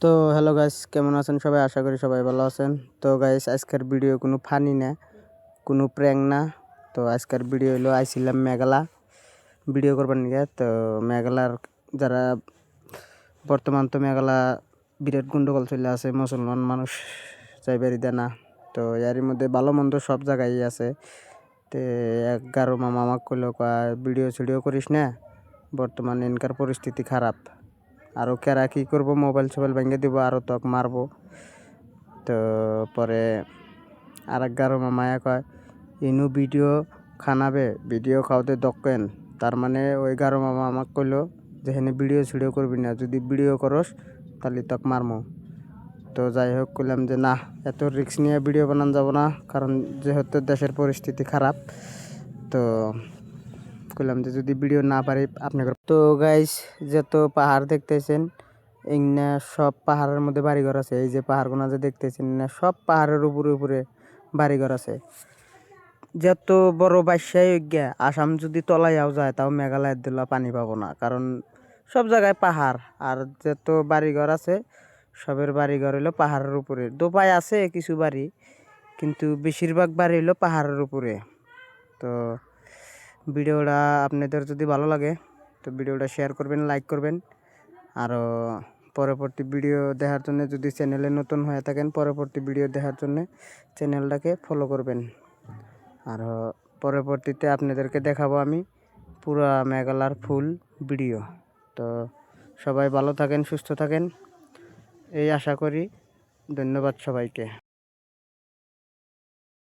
তো hello guys, কেমন আছেন সবাই? আশা করি সবাই ভালো আছেন। তো গাইস, আজকের ভিডিও কোনো ফানি না, কোনো প্র্যাঙ্ক না। তো আজকের ভিডিও হলো আইছিলাম মেঘালা ভিডিও করবার নিয়ে। তো মেঘালার যারা বর্তমান তো মেঘালা বিরাট গন্ডগোল চলে আছে, মুসলমান মানুষ যাইবারি দেয় না। তো এরই মধ্যে ভালো মন্দ সব জায়গায় আছে। তে এক গারো মামা আমাকে কইলো, ভিডিও সিডিও করিস না, বর্তমান এনকার পরিস্থিতি খারাপ, আরও কেরা কী করবো, মোবাইল সোবাইল ভেঙে দিব, আরও তক মারবো। তো পরে আর এক গারো মামায়া কয়, ইনু ভিডিও খানাবে, ভিডিও খাওয়াতে দক্কেন। তার মানে ওই গারো মামা আমাকে কইলো যে হেনে ভিডিও সিডিও করবি না, যদি ভিডিও করস তাহলে তক মারমো। তো যাই হোক, কইলাম যে না, এত রিস্ক নিয়ে ভিডিও বানান যাব না, কারণ যেহেতু দেশের পরিস্থিতি খারাপ। তো কইলাম যে যদি ভিডিও না পারি আপনি। তো গাইস, যত পাহাড় দেখতেছেন না, সব পাহাড়ের মধ্যে বাড়িঘর আছে। এই যে পাহাড়গুলো যে দেখতেছেন না, সব পাহাড়ের উপরে উপরে বাড়িঘর আছে। যত বড় বাসায় গিয়া আসাম যদি তলাইয়াও যায়, তাও মেঘালয়ের দিলা পানি পাবো না, কারণ সব জায়গায় পাহাড়। আর যত বাড়িঘর আছে, সবের বাড়িঘর হইলো পাহাড়ের উপরে। দোপায় আছে কিছু বাড়ি, কিন্তু বেশিরভাগ বাড়ি হইলো পাহাড়ের উপরে। তো ভিডিওটা আপনাদের যদি ভালো লাগে তো ভিডিওটা শেয়ার করবেন, লাইক করবেন। আরও পরবর্তী ভিডিও দেখার জন্য যদি চ্যানেলে নতুন হয়ে থাকেন, পরবর্তী ভিডিও দেখার জন্য চ্যানেলটাকে ফলো করবেন। আর পরবর্তীতে আপনাদেরকে দেখাবো আমি পুরা মেঘালয়ের ফুল ভিডিও। তো সবাই ভালো থাকেন, সুস্থ থাকেন, এই আশা করি। ধন্যবাদ সবাইকে।